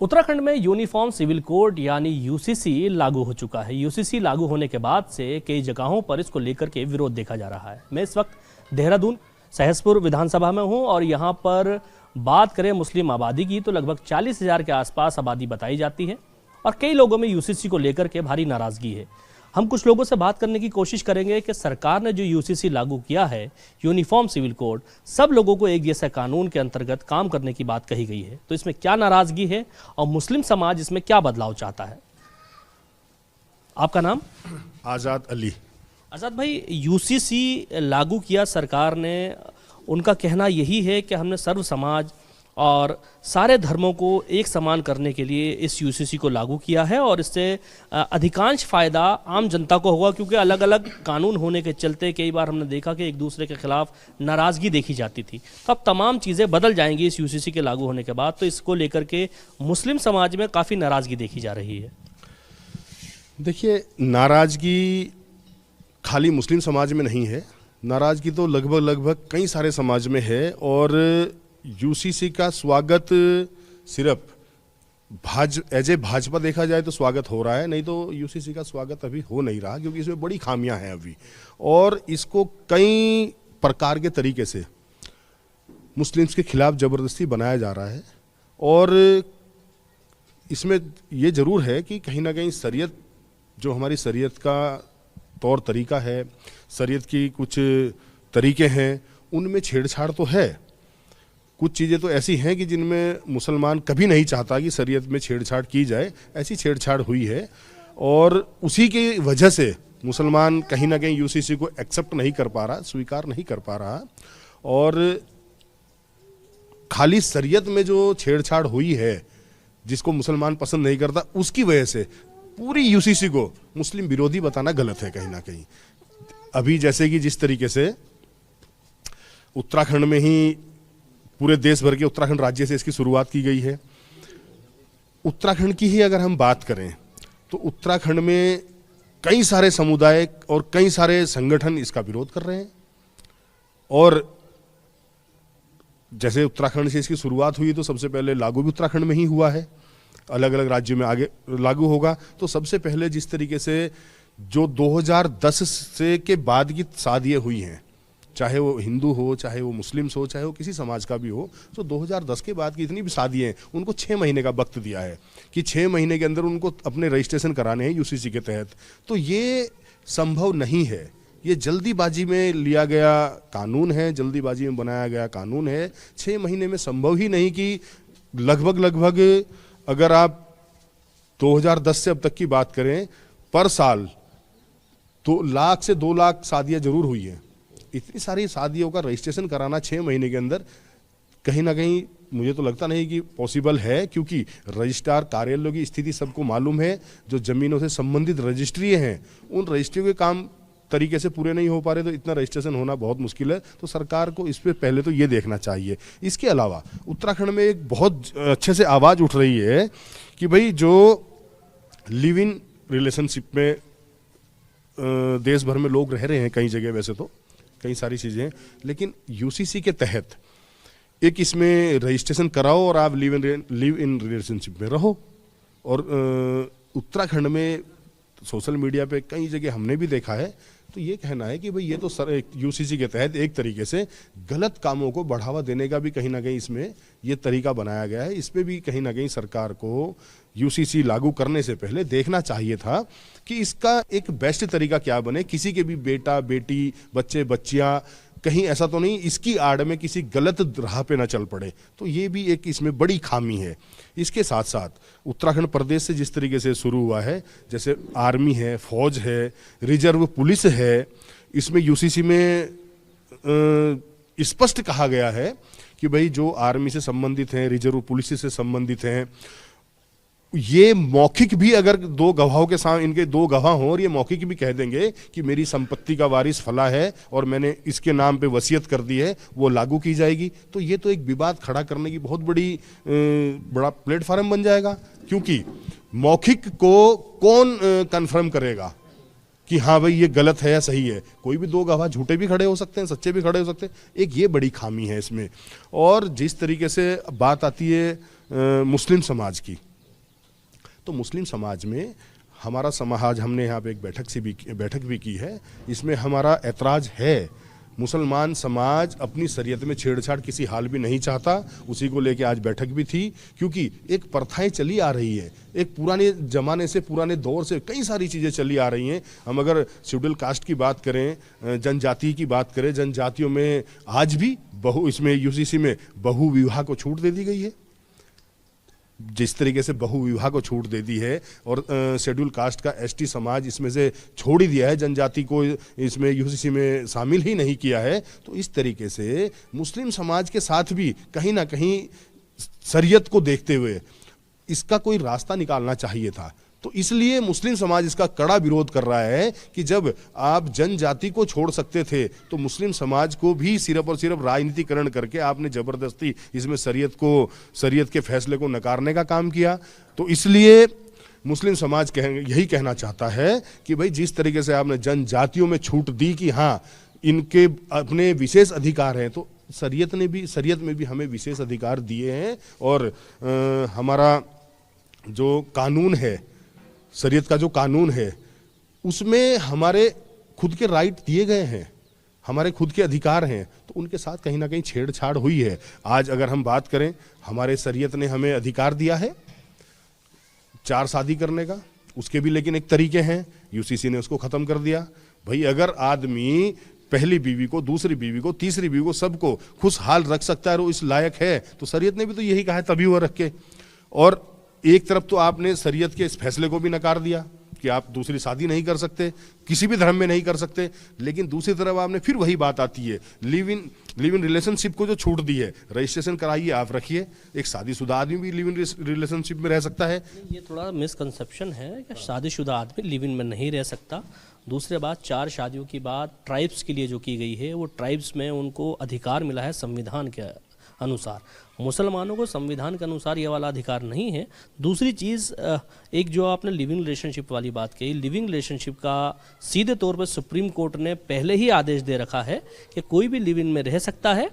उत्तराखंड में uniform civil code यानी UCC लागू हो चुका है। यूसीसी लागू होने के बाद से कई जगहों पर इसको लेकर के विरोध देखा जा रहा है। मैं इस वक्त देहरादून सहसपुर विधानसभा में हूं और यहां पर बात करें मुस्लिम आबादी की तो लगभग 40,000 के आसपास आबादी बताई जाती है और कई लोगों में यूसीसी को लेकर के भारी नाराजगी है। हम कुछ लोगों से बात करने की कोशिश करेंगे कि सरकार ने जो यूसीसी लागू किया है, यूनिफॉर्म सिविल कोड, सब लोगों को एक जैसा कानून के अंतर्गत काम करने की बात कही गई है, तो इसमें क्या नाराजगी है और मुस्लिम समाज इसमें क्या बदलाव चाहता है। आपका नाम? आज़ाद अली। आज़ाद भाई, यूसीसी लागू किया सरकार ने, उनका कहना यही है कि हमने सर्व समाज और सारे धर्मों को एक समान करने के लिए इस यूसीसी को लागू किया है और इससे अधिकांश फ़ायदा आम जनता को होगा, क्योंकि अलग अलग कानून होने के चलते कई बार हमने देखा कि एक दूसरे के खिलाफ नाराज़गी देखी जाती थी। तो अब तमाम चीज़ें बदल जाएंगी इस यूसीसी के लागू होने के बाद, तो इसको लेकर के मुस्लिम समाज में काफ़ी नाराज़गी देखी जा रही है। देखिए, नाराज़गी खाली मुस्लिम समाज में नहीं है, नाराज़गी तो लगभग कई सारे समाज में है। और यूसीसी का स्वागत सिर्फ एज ए भाजपा देखा जाए तो स्वागत हो रहा है, नहीं तो यूसीसी का स्वागत अभी हो नहीं रहा, क्योंकि इसमें बड़ी खामियां हैं अभी और इसको कई प्रकार के तरीके से मुस्लिम्स के खिलाफ ज़बरदस्ती बनाया जा रहा है। और इसमें ये ज़रूर है कि कहीं ना कहीं शरीयत, जो हमारी शरीयत का तौर तरीका है, शरीयत की कुछ तरीके हैं, उनमें छेड़छाड़ तो है। कुछ चीज़ें तो ऐसी हैं कि जिनमें मुसलमान कभी नहीं चाहता कि शरीयत में छेड़छाड़ की जाए, ऐसी छेड़छाड़ हुई है और उसी की वजह से मुसलमान कहीं ना कहीं यूसीसी को एक्सेप्ट नहीं कर पा रहा, स्वीकार नहीं कर पा रहा। और खाली शरीयत में जो छेड़छाड़ हुई है जिसको मुसलमान पसंद नहीं करता, उसकी वजह से पूरी यूसीसी को मुस्लिम विरोधी बताना गलत है कहीं ना कहीं। अभी जैसे कि जिस तरीके से उत्तराखंड में ही, पूरे देश भर के उत्तराखंड राज्य से इसकी शुरुआत की गई है। उत्तराखंड की ही अगर हम बात करें तो उत्तराखंड में कई सारे समुदाय और कई सारे संगठन इसका विरोध कर रहे हैं। और जैसे उत्तराखंड से इसकी शुरुआत हुई तो सबसे पहले लागू भी उत्तराखंड में ही हुआ है, अलग अलग राज्यों में आगे लागू होगा। तो सबसे पहले जिस तरीके से जो 2010 से के बाद की शादियाँ हुई हैं, चाहे वो हिंदू हो, चाहे वो मुस्लिम्स हो, चाहे वो किसी समाज का भी हो, तो 2010 के बाद की इतनी भी शादियाँ हैं, उनको 6 महीने का वक्त दिया है कि 6 महीने के अंदर उनको अपने रजिस्ट्रेशन कराने हैं यूसीसी के तहत। तो ये संभव नहीं है, ये जल्दीबाजी में लिया गया कानून है, जल्दीबाजी में बनाया गया कानून है। 6 महीने में संभव ही नहीं कि लगभग अगर आप 2010 से अब तक की बात करें, पर साल 2 लाख से 2 लाख शादियाँ जरूर हुई हैं। इतनी सारी शादियों का रजिस्ट्रेशन कराना 6 महीने के अंदर कहीं ना कहीं मुझे तो लगता नहीं कि पॉसिबल है, क्योंकि रजिस्ट्रार कार्यालयों की स्थिति सबको मालूम है। जो ज़मीनों से संबंधित रजिस्ट्री हैं, उन रजिस्ट्रियों के काम तरीके से पूरे नहीं हो पा रहे, तो इतना रजिस्ट्रेशन होना बहुत मुश्किल है। तो सरकार को इस पर पहले तो ये देखना चाहिए। इसके अलावा उत्तराखंड में एक बहुत अच्छे से आवाज़ उठ रही है कि भाई जो लिव इन रिलेशनशिप में देश भर में लोग रह रहे हैं, कई जगह वैसे तो कई सारी चीज़ें, लेकिन यूसीसी के तहत एक इसमें रजिस्ट्रेशन कराओ और आप लिव इन रिलेशनशिप में रहो। और उत्तराखंड में सोशल मीडिया पे कई जगह हमने भी देखा है, तो ये कहना है कि भाई ये तो यूसीसी के तहत एक तरीके से गलत कामों को बढ़ावा देने का भी कहीं ना कहीं इसमें ये तरीका बनाया गया है। इसमें भी कहीं ना कहीं सरकार को यूसीसी लागू करने से पहले देखना चाहिए था कि इसका एक बेस्ट तरीका क्या बने, किसी के भी बेटा बेटी, बच्चे बच्चियां कहीं ऐसा तो नहीं इसकी आड़ में किसी गलत राह पे ना चल पड़े। तो ये भी एक इसमें बड़ी खामी है। इसके साथ साथ उत्तराखंड प्रदेश से जिस तरीके से शुरू हुआ है, जैसे आर्मी है, फौज है, रिजर्व पुलिस है, इसमें यूसीसी में स्पष्ट कहा गया है कि भाई जो आर्मी से संबंधित हैं, रिजर्व पुलिस से संबंधित हैं, ये मौखिक भी अगर 2 गवाहों के सामने इनके 2 गवाह हों और ये मौखिक भी कह देंगे कि मेरी संपत्ति का वारिस फला है और मैंने इसके नाम पे वसीयत कर दी है, वो लागू की जाएगी। तो ये तो एक विवाद खड़ा करने की बहुत बड़ा प्लेटफार्म बन जाएगा, क्योंकि मौखिक को कौन कन्फर्म करेगा कि हाँ भाई ये गलत है या सही है। कोई भी 2 गवाह झूठे भी खड़े हो सकते हैं, सच्चे भी खड़े हो सकते हैं। एक ये बड़ी खामी है इसमें। और जिस तरीके से बात आती है मुस्लिम समाज की। तो मुस्लिम समाज में हमारा समाज, हमने यहाँ पे एक बैठक भी की है, इसमें हमारा ऐतराज़ है, मुसलमान समाज अपनी शरीयत में छेड़छाड़ किसी हाल भी नहीं चाहता। उसी को लेके आज बैठक भी थी, क्योंकि एक प्रथाएं चली आ रही है, एक पुराने ज़माने से, पुराने दौर से कई सारी चीज़ें चली आ रही हैं। हम अगर शेड्यूल कास्ट की बात करें, जनजाति की बात करें, जनजातियों में आज भी इसमें यूसीसी में बहु विवाह को छूट दे दी गई है। जिस तरीके से बहु विवाह को छूट दे दी है और शेड्यूल कास्ट का एसटी समाज इसमें से छोड़ ही दिया है, जनजाति को इसमें यूसीसी में शामिल ही नहीं किया है, तो इस तरीके से मुस्लिम समाज के साथ भी कहीं ना कहीं शरीयत को देखते हुए इसका कोई रास्ता निकालना चाहिए था। तो इसलिए मुस्लिम समाज इसका कड़ा विरोध कर रहा है कि जब आप जनजाति को छोड़ सकते थे तो मुस्लिम समाज को भी सिर्फ और सिर्फ राजनीतिकरण करके आपने जबरदस्ती इसमें शरीयत के फैसले को नकारने का काम किया। तो इसलिए मुस्लिम समाज यही कहना चाहता है कि भाई जिस तरीके से आपने जनजातियों में छूट दी कि हाँ इनके अपने विशेष अधिकार हैं, तो शरीयत में भी हमें विशेष अधिकार दिए हैं। और हमारा जो कानून है, शरीयत का जो कानून है, उसमें हमारे खुद के राइट दिए गए हैं, हमारे खुद के अधिकार हैं, तो उनके साथ कहीं ना कहीं छेड़छाड़ हुई है। आज अगर हम बात करें, हमारे शरीयत ने हमें अधिकार दिया है 4 शादी करने का, उसके भी लेकिन एक तरीके हैं, यूसीसी ने उसको ख़त्म कर दिया। भाई अगर आदमी पहली बीवी को, दूसरी बीवी को, तीसरी बीवी को, सबको खुशहाल रख सकता है और इस लायक है, तो शरीयत ने भी तो यही कहा है, तभी वो रखे। और एक तरफ तो आपने शरीयत के इस फैसले को भी नकार दिया कि आप दूसरी शादी नहीं कर सकते, किसी भी धर्म में नहीं कर सकते, लेकिन दूसरी तरफ आपने फिर वही बात आती है, लिव इन रिलेशनशिप को जो छूट दी है, रजिस्ट्रेशन कराइए, आप रखिए, एक शादीशुदा आदमी भी लिव इन रिलेशनशिप में रह सकता है। ये थोड़ा मिसकंसेप्शन है कि शादीशुदा आदमी लिव इन में नहीं रह सकता। दूसरी बात, 4 शादियों की बात ट्राइब्स के लिए जो की गई है, वो ट्राइब्स में उनको अधिकार मिला है संविधान के अनुसार। मुसलमानों को संविधान के अनुसार ये वाला अधिकार नहीं है। दूसरी चीज़, एक जो आपने लिविंग रिलेशनशिप वाली बात कही, लिविंग रिलेशनशिप का सीधे तौर पर सुप्रीम कोर्ट ने पहले ही आदेश दे रखा है कि कोई भी लिव इन में रह सकता है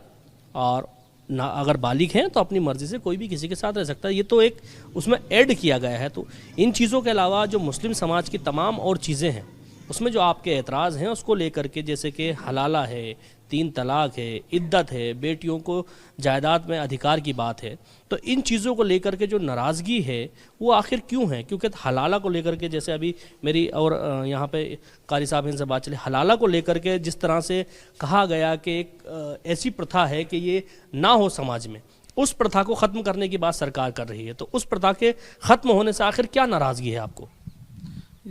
और ना अगर बालिग हैं तो अपनी मर्जी से कोई भी किसी के साथ रह सकता है। ये तो एक उसमें ऐड किया गया है। तो इन चीज़ों के अलावा जो मुस्लिम समाज की तमाम और चीज़ें हैं, उसमें जो आपके एतराज़ हैं उसको लेकर के, जैसे कि हलाला है, 3 तलाक है, इद्दत है, बेटियों को जायदाद में अधिकार की बात है, तो इन चीज़ों को लेकर के जो नाराज़गी है वो आखिर क्यों है? क्योंकि हलाला को लेकर के, जैसे अभी मेरी और यहाँ पे कारी साहब इनसे बात चली, हलाला को लेकर के जिस तरह से कहा गया कि एक ऐसी प्रथा है कि ये ना हो समाज में, उस प्रथा को ख़त्म करने की बात सरकार कर रही है। तो उस प्रथा के ख़त्म होने से आखिर क्या नाराज़गी है आपको?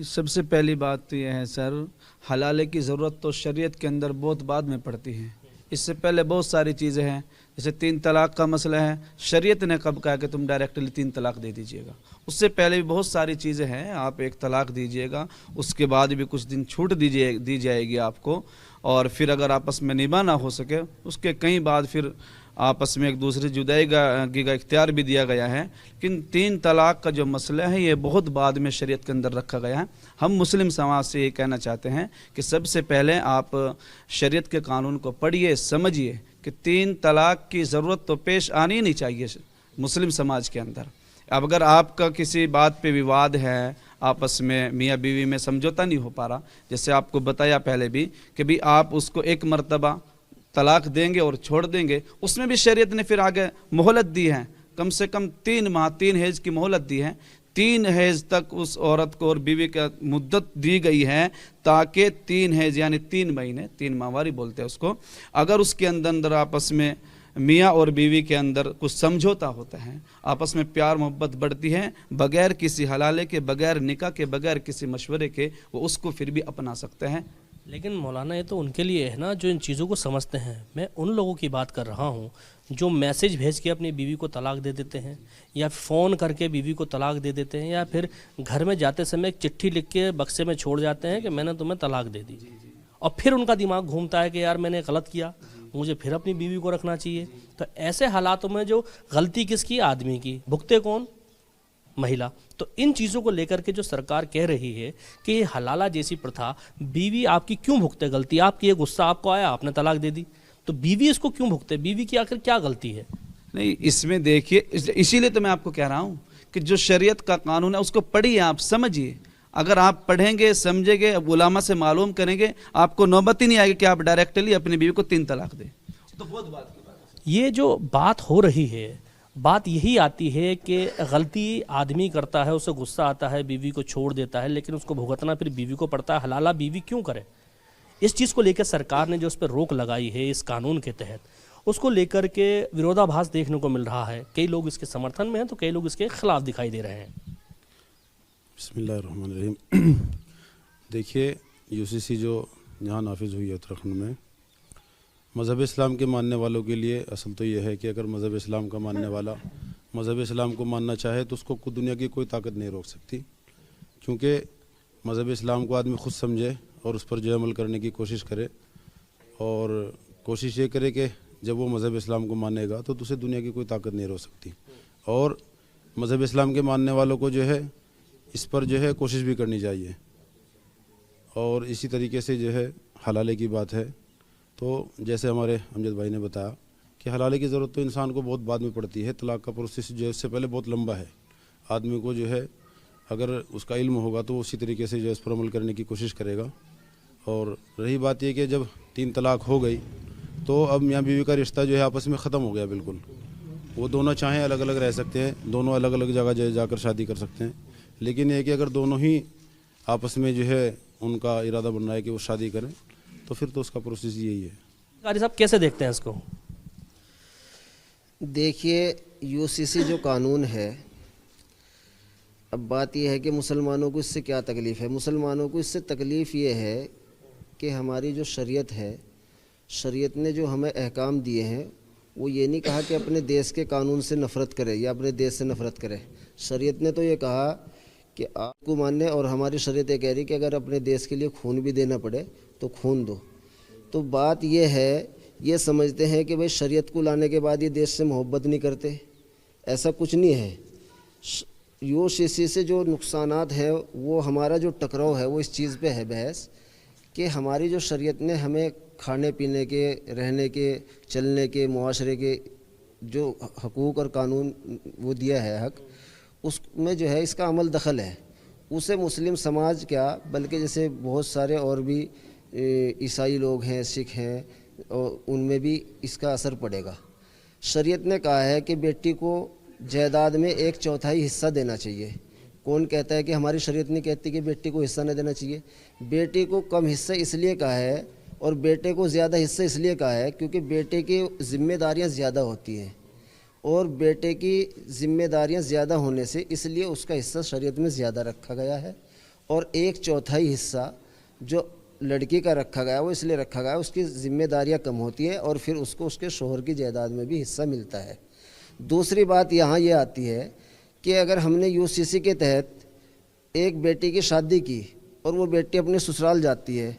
सबसे पहली बात तो यह है सर, हलाले की ज़रूरत तो शरीयत के अंदर बहुत बाद में पड़ती है। इससे पहले बहुत सारी चीज़ें हैं, जैसे 3 तलाक का मसला है, शरीयत ने कब कहा कि तुम डायरेक्टली 3 तलाक दे दीजिएगा? उससे पहले भी बहुत सारी चीज़ें हैं, आप 1 तलाक दीजिएगा, उसके बाद भी कुछ दिन छूट दी जाएगी आपको, और फिर अगर आपस में निभा ना हो सके उसके कई बाद फिर आपस में एक दूसरे जुदाई का इख्तियार भी दिया गया है। लेकिन 3 तलाक का जो मसला है ये बहुत बाद में शरीयत के अंदर रखा गया है। हम मुस्लिम समाज से ये कहना चाहते हैं कि सबसे पहले आप शरीयत के कानून को पढ़िए, समझिए कि 3 तलाक की ज़रूरत तो पेश आनी ही नहीं चाहिए मुस्लिम समाज के अंदर। अब अगर आपका किसी बात पे विवाद है, आपस में मियाँ बीवी में समझौता नहीं हो पा रहा, जैसे आपको बताया पहले भी कि भी आप उसको 1 मरतबा तलाक देंगे और छोड़ देंगे, उसमें भी शरीयत ने फिर आगे मोहलत दी है, कम से कम 3 माह 3 हैज की मोहलत दी है। 3 हैज तक उस औरत को और बीवी का मुद्दत दी गई है, ताकि 3 हैज यानी 3 महीने, 3 माहवारी बोलते हैं उसको, अगर उसके अंदर आपस में मियाँ और बीवी के अंदर कुछ समझौता होता है, आपस में प्यार मोहब्बत बढ़ती है, बगैर किसी हलाले के, बगैर निकाह के, बगैर किसी मशवरे के, वो उसको फिर भी अपना सकते हैं। लेकिन मौलाना ये तो उनके लिए है ना जो इन चीज़ों को समझते हैं। मैं उन लोगों की बात कर रहा हूँ जो मैसेज भेज के अपनी बीवी को तलाक दे देते हैं, या फ़ोन करके बीवी को तलाक दे देते हैं, या फिर घर में जाते समय एक चिट्ठी लिख के बक्से में छोड़ जाते हैं कि मैंने तुम्हें तलाक दे दी, और फिर उनका दिमाग घूमता है कि यार मैंने गलत किया, मुझे फिर अपनी बीवी को रखना चाहिए। तो ऐसे हालातों में जो गलती किसकी? आदमी की। भुगते कौन? महिला। तो इन चीज़ों को लेकर के जो सरकार कह रही है कि ये हलाला जैसी प्रथा, बीवी आपकी क्यों भुगते गलती? आपकी ये गुस्सा आपको आया, आपने तलाक दे दी, तो बीवी इसको क्यों भुगते? बीवी की आखिर क्या गलती है? नहीं, इसमें देखिए, इसीलिए तो मैं आपको कह रहा हूँ कि जो शरीयत का कानून है उसको पढ़िए, आप समझिए। अगर आप पढ़ेंगे, समझेंगे, उलामा से मालूम करेंगे, आपको नौबत ही नहीं आएगी कि आप डायरेक्टली अपनी बीवी को 3 तलाक दें। तो बहुत बात की बात है। ये जो बात हो रही है, बात यही आती है कि गलती आदमी करता है, उसे गुस्सा आता है, बीवी को छोड़ देता है, लेकिन उसको भुगतना फिर बीवी को पड़ता है। हलाला बीवी क्यों करे? इस चीज़ को लेकर सरकार ने जो उस पर रोक लगाई है इस कानून के तहत, उसको लेकर के विरोधाभास देखने को मिल रहा है। कई लोग इसके समर्थन में हैं तो कई लोग इसके खिलाफ दिखाई दे रहे हैं। बिस्मिल्लाहिर्रहमानिर्रहीम। देखिए, यूसीसी जो यहाँ नाफिज हुई है उत्तराखंड में, मज़हब इस्लाम के मानने वालों के लिए असल तो ये है कि अगर मज़हब इस्लाम का मानने वाला मज़हब इस्लाम को मानना चाहे तो उसको दुनिया की कोई ताकत नहीं रोक सकती, क्योंकि मज़हब इस्लाम को आदमी खुद समझे और उस पर जो अमल करने की कोशिश करे, और कोशिश ये करे कि जब वो मज़हब इस्लाम को मानेगा तो उसे दुनिया की कोई ताकत नहीं रोक सकती। और मज़हब इस्लाम के मानने वालों को जो है इस पर जो है कोशिश भी करनी चाहिए। और इसी तरीके से जो है हलाले की बात है, तो जैसे हमारे अमजद भाई ने बताया कि हलाले की ज़रूरत तो इंसान को बहुत बाद में पड़ती है। तलाक़ का प्रोसेस जो है इससे पहले बहुत लंबा है। आदमी को जो है अगर उसका इल्म होगा तो उसी तरीके से जो है इस पर अमल करने की कोशिश करेगा। और रही बात ये कि जब 3 तलाक़ हो गई तो अब मियाँ बीवी का रिश्ता जो है आपस में ख़त्म हो गया बिल्कुल। वो दोनों चाहें अलग अलग रह सकते हैं, दोनों अलग अलग जगह जाकर शादी कर सकते हैं, लेकिन ये कि अगर दोनों ही आपस में जो है उनका इरादा बन रहा है कि वो शादी करें तो फिर तो उसका प्रोसेस यही है। कारी साहब कैसे देखते हैं इसको? देखिए, यूसीसी जो कानून है, अब बात यह है कि मुसलमानों को इससे क्या तकलीफ़ है। मुसलमानों को इससे तकलीफ़ ये है कि हमारी जो शरीयत है, शरीयत ने जो हमें अहकाम दिए हैं, वो ये नहीं कहा कि अपने देश के कानून से नफ़रत करे या अपने देश से नफ़रत करे। शरीयत ने तो ये कहा कि आपको मानने, और हमारी शरीयत ये कह रही कि अगर अपने देश के लिए खून भी देना पड़े तो खून दो। तो बात ये है, ये समझते हैं कि भाई शरीयत को लाने के बाद ये देश से मोहब्बत नहीं करते, ऐसा कुछ नहीं है। यूसीसी से जो नुकसानात हैं, वो हमारा जो टकराव है वो इस चीज़ पे है बहस, कि हमारी जो शरीयत ने हमें खाने पीने के, रहने के, चलने के, मुआशरे के जो हकूक़ और कानून वो दिया है हक, उसमें जो है इसका अमल दखल है। उसे मुस्लिम समाज क्या, बल्कि जैसे बहुत सारे और भी ईसाई लोग हैं, सिख हैं, और उनमें भी इसका असर पड़ेगा। शरीयत ने कहा है कि बेटी को जायदाद में 1/4 हिस्सा देना चाहिए। कौन कहता है कि हमारी शरीयत नहीं कहती कि बेटी को हिस्सा नहीं देना चाहिए? बेटी को कम हिस्सा इसलिए कहा है और बेटे को ज़्यादा हिस्सा इसलिए कहा है क्योंकि बेटे की जिम्मेदारियां ज़्यादा होती हैं, और बेटे की जिम्मेदारियां ज़्यादा होने से इसलिए उसका हिस्सा शरीयत में ज़्यादा रखा गया है। और 1/4 हिस्सा जो लड़की का रखा गया वो इसलिए रखा गया, उसकी जिम्मेदारियां कम होती हैं और फिर उसको उसके शोहर की जायदाद में भी हिस्सा मिलता है। दूसरी बात यहाँ ये आती है कि अगर हमने यूसीसी के तहत एक बेटी की शादी की और वो बेटी अपने ससुराल जाती है,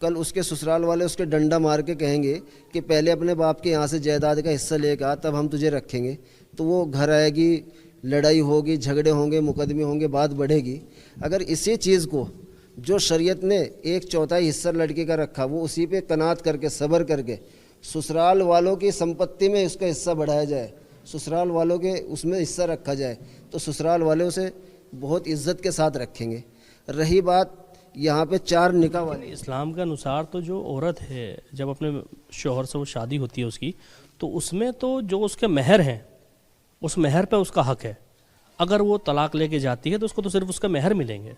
कल उसके ससुराल वाले उसके डंडा मार के कहेंगे कि पहले अपने बाप के यहाँ से जायदाद का हिस्सा लेकर आ, तब हम तुझे रखेंगे, तो वो घर आएगी, लड़ाई होगी, झगड़े होंगे, मुकदमे होंगे, बात बढ़ेगी। अगर इसी चीज़ को जो शरीयत ने 1/4 हिस्सा लड़के का रखा, वो उसी पे कनात करके, सब्र करके ससुराल वालों की संपत्ति में उसका हिस्सा बढ़ाया जाए, ससुराल वालों के उसमें हिस्सा रखा जाए, तो ससुराल वाले उसे बहुत इज्जत के साथ रखेंगे। रही बात यहाँ पे 4 निकाह वाली, इस्लाम के अनुसार तो जो औरत है जब अपने शौहर से वो शादी होती है उसकी, तो उसमें तो जो उसके महर हैं उस महर पे उसका हक है। अगर वो तलाक लेके जाती है तो उसको तो सिर्फ उसका महर मिलेंगे,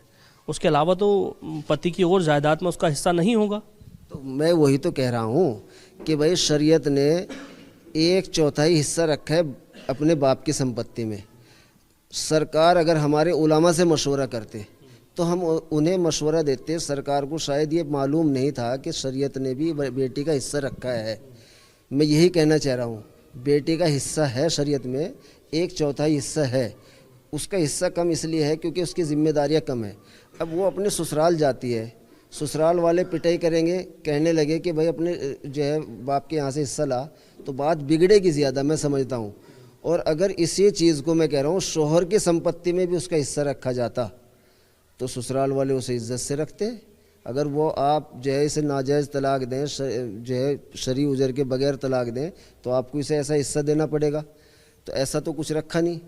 उसके अलावा तो पति की और जायदाद में उसका हिस्सा नहीं होगा। तो मैं वही तो कह रहा हूँ कि भाई शरीयत ने 1/4 हिस्सा रखा है अपने बाप की संपत्ति में। सरकार अगर हमारे उलामा से मशवरा करते तो हम उन्हें मशवरा देते। सरकार को शायद ये मालूम नहीं था कि शरीयत ने भी बेटी का हिस्सा रखा है। मैं यही कहना चाह रहा हूँ, बेटी का हिस्सा है शरीयत में, 1/4 हिस्सा है। उसका हिस्सा कम इसलिए है क्योंकि उसकी जिम्मेदारियाँ कम है। अब वो अपने ससुराल जाती है, ससुराल वाले पिटाई करेंगे, कहने लगे कि भाई अपने जो है बाप के यहाँ से हिस्सा ला, तो बात बिगड़ेगी ज़्यादा, मैं समझता हूँ। और अगर इसी चीज़ को मैं कह रहा हूँ शोहर की संपत्ति में भी उसका हिस्सा रखा जाता तो ससुराल वाले उसे इज्जत से रखते। अगर वो आप जो है इसे नाजायज़ तलाक दें, जो है शरी उजर के बगैर तलाक दें, तो आपको इसे ऐसा हिस्सा देना पड़ेगा। तो ऐसा तो कुछ रखा नहीं।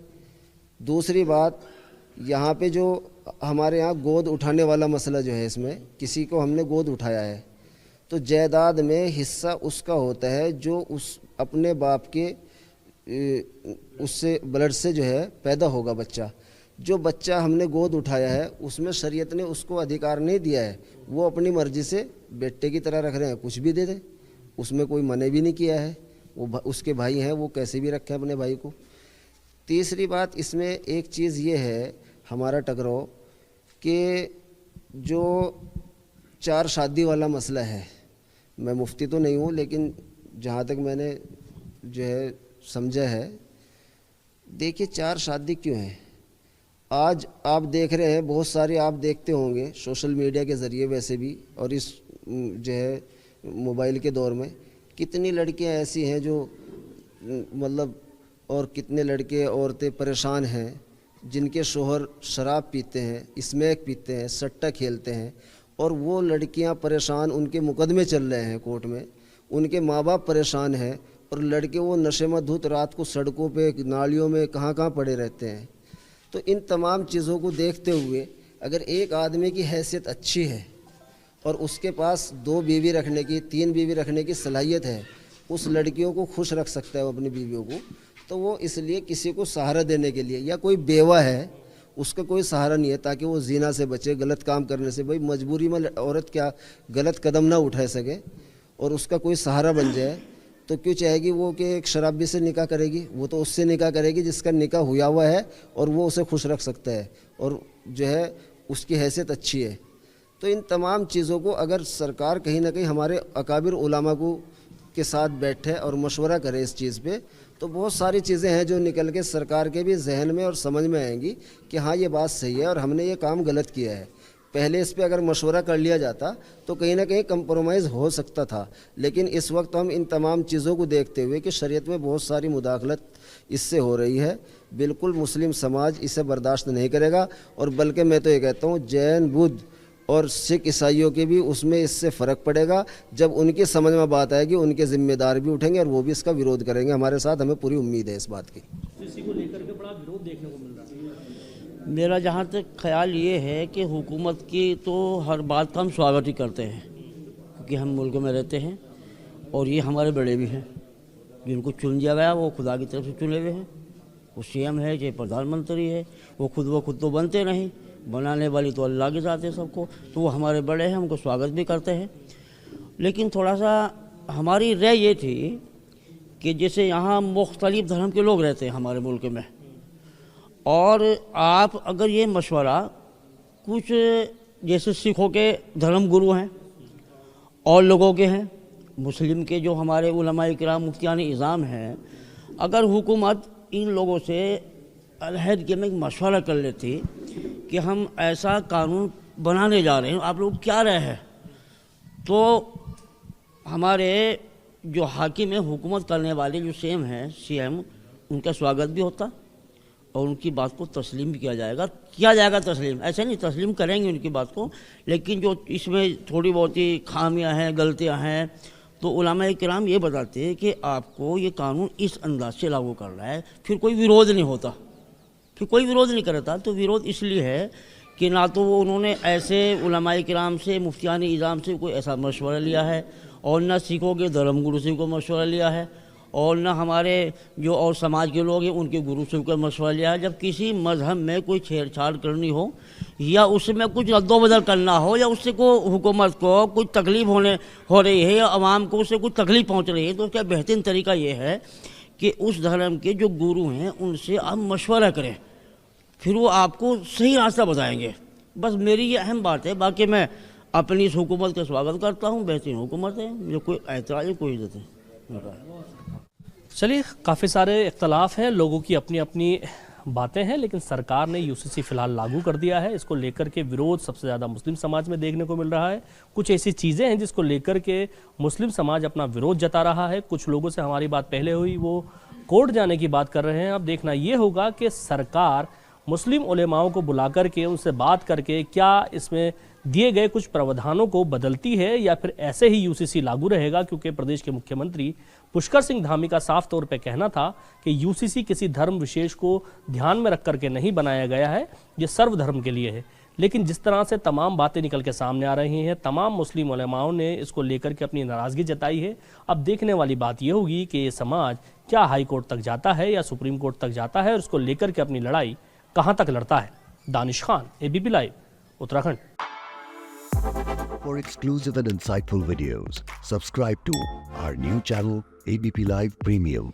दूसरी बात, यहाँ पे जो हमारे यहाँ गोद उठाने वाला मसला जो है, इसमें किसी को हमने गोद उठाया है तो जायदाद में हिस्सा उसका होता है जो उस अपने बाप के उससे ब्लड से जो है पैदा होगा बच्चा। जो बच्चा हमने गोद उठाया है उसमें शरीयत ने उसको अधिकार नहीं दिया है, वो अपनी मर्जी से बेटे की तरह रख रहे हैं, कुछ भी दे दे, उसमें कोई मने भी नहीं किया है। वो उसके भाई हैं, वो कैसे भी रखे अपने भाई को। तीसरी बात, इसमें एक चीज़ ये है हमारा टकराव कि जो 4 शादी वाला मसला है, मैं मुफ्ती तो नहीं हूँ लेकिन जहाँ तक मैंने जो है समझा है, देखिए 4 शादी क्यों है। आज आप देख रहे हैं, बहुत सारे आप देखते होंगे सोशल मीडिया के ज़रिए वैसे भी, और इस जो है मोबाइल के दौर में कितनी लड़कियां ऐसी हैं जो मतलब, और कितने लड़के औरतें परेशान हैं जिनके शोहर शराब पीते हैं, स्मैक पीते हैं, सट्टा खेलते हैं, और वो लड़कियां परेशान, उनके मुकदमे चल रहे हैं कोर्ट में, उनके माँ बाप परेशान हैं, और लड़के वो नशे में धुत रात को सड़कों पे, नालियों में, कहाँ कहाँ पड़े रहते हैं। तो इन तमाम चीज़ों को देखते हुए अगर एक आदमी की हैसियत अच्छी है और उसके पास 2 बीवी रखने की, 3 बीवी रखने की सलाहियत है, उस लड़कियों को खुश रख सकता है वो अपनी बीवियों को, तो वो इसलिए किसी को सहारा देने के लिए, या कोई बेवा है उसका कोई सहारा नहीं है ताकि वो जीना से बचे, गलत काम करने से, भाई मजबूरी में औरत क्या गलत कदम ना उठा सके और उसका कोई सहारा बन जाए, तो क्यों चाहेगी वो कि एक शराबी से निकाह करेगी। वो तो उससे निकाह करेगी जिसका निकाह हुआ हुआ है और वो उसे खुश रख सकता है और जो है उसकी हैसियत अच्छी है। तो इन तमाम चीज़ों को अगर सरकार कहीं ना कहीं हमारे अकाबिर उलामा को के साथ बैठे और मशवरा करे इस चीज़ पे, तो बहुत सारी चीज़ें हैं जो निकल के सरकार के भी जहन में और समझ में आएंगी कि हाँ ये बात सही है और हमने ये काम गलत किया है। पहले इस पे अगर मशवरा कर लिया जाता तो कहीं ना कहीं कंप्रोमाइज़ हो सकता था, लेकिन इस वक्त हम इन तमाम चीज़ों को देखते हुए कि शरीयत में बहुत सारी मुदाखलत इससे हो रही है, बिल्कुल मुस्लिम समाज इसे बर्दाश्त नहीं करेगा। और बल्कि मैं तो ये कहता हूँ जैन, बुद्ध और सिख ईसाइयों के भी उसमें इससे फ़र्क पड़ेगा। जब उनकी समझ में बात आएगी उनके ज़िम्मेदार भी उठेंगे और वो भी इसका विरोध करेंगे हमारे साथ, हमें पूरी उम्मीद है इस बात की। इसी को लेकर के बड़ा विरोध देखने को मिल रहा है। मेरा जहाँ तक ख्याल ये है कि हुकूमत की तो हर बात का हम स्वागत ही करते हैं, क्योंकि हम मुल्क में रहते हैं और ये हमारे बड़े भी हैं, जिनको चुन दिया गया वो खुदा की तरफ से चुने हुए हैं। वो सीएम है चाहे प्रधानमंत्री है, वो खुद तो बनते नहीं, बनाने वाली तो अल्लाह के साथ है सबको, तो वो हमारे बड़े हैं, हमको स्वागत भी करते हैं। लेकिन थोड़ा सा हमारी राय ये थी कि जैसे यहाँ मुख्तलिफ धर्म के लोग रहते हैं हमारे मुल्क में, और आप अगर ये मशवरा कुछ जैसे सिखों के धर्म गुरु हैं और लोगों के हैं, मुस्लिम के जो हमारे उलमाए किराम मुफ्तियान इज़ाम हैं, अगर हुकूमत इन लोगों से अलहदगी में एक मशवरा कर लेती कि हम ऐसा कानून बनाने जा रहे हैं, आप लोग क्या रहे हैं, तो हमारे जो हाकिम है, हुकूमत करने वाले जो सीएम हैं, उनका स्वागत भी होता और उनकी बात को तस्लीम भी किया जाएगा तस्लीम, ऐसे नहीं तस्लीम करेंगे उनकी बात को, लेकिन जो इसमें थोड़ी बहुत ही खामियां हैं, गलतियां हैं, तो उलमाए किराम ये बताते हैं कि आपको ये कानून इस अंदाज से लागू करना है, फिर कोई विरोध नहीं होता, फिर कोई विरोध नहीं करता। तो विरोध इसलिए है कि ना तो वो उन्होंने ऐसे उलमाए किराम से, मुफ्तियान इज़ाम से कोई ऐसा मशवरा लिया है, और न सिखों के धर्मगुरु से कोई मशवरा लिया है, और न हमारे जो और समाज के लोग हैं उनके गुरु से कोई मशवरा लिया है। जब किसी मज़हब में कोई छेड़छाड़ करनी हो या उसमें कुछ रद्दोबदल करना हो या उससे को हुकूमत को कुछ तकलीफ़ हो रही है या आवाम को उससे कुछ तकलीफ़ पहुंच रही है, तो उसका बेहतरीन तरीका ये है कि उस धर्म के जो गुरु हैं उनसे आप मशवरा करें, फिर वो आपको सही रास्ता बताएंगे। बस मेरी ये अहम बात है। बाकी मैं अपनी इस हुकूमत का स्वागत करता हूँ, बेहतरीन हुकूमत है, मुझे कोई एतराज़ है, कोई इज्जत है। चलिए, काफ़ी सारे इख्तलाफ हैं, लोगों की अपनी अपनी बातें हैं, लेकिन सरकार ने यूसीसी फिलहाल लागू कर दिया है। इसको लेकर के विरोध सबसे ज़्यादा मुस्लिम समाज में देखने को मिल रहा है। कुछ ऐसी चीज़ें हैं जिसको लेकर के मुस्लिम समाज अपना विरोध जता रहा है। कुछ लोगों से हमारी बात पहले हुई, वो कोर्ट जाने की बात कर रहे हैं। अब देखना ये होगा कि सरकार मुस्लिम उलेमाओं को बुला करके उनसे बात करके क्या इसमें दिए गए कुछ प्रावधानों को बदलती है या फिर ऐसे ही यूसीसी लागू रहेगा, क्योंकि प्रदेश के मुख्यमंत्री पुष्कर सिंह धामी का साफ तौर पे कहना था कि यूसीसी किसी धर्म विशेष को ध्यान में रख करके नहीं बनाया गया है, ये सर्वधर्म के लिए है। लेकिन जिस तरह से तमाम बातें निकल के सामने आ रही हैं, तमाम मुस्लिम उलेमाओं ने इसको लेकर के अपनी नाराज़गी जताई है। अब देखने वाली बात यह होगी कि ये समाज क्या हाई कोर्ट तक जाता है या सुप्रीम कोर्ट तक जाता है और इसको लेकर के अपनी लड़ाई कहाँ तक लड़ता है। Danish Khan, ABP live, Uttarakhand. For exclusive and insightful videos, subscribe to our new channel ABP Live Premium.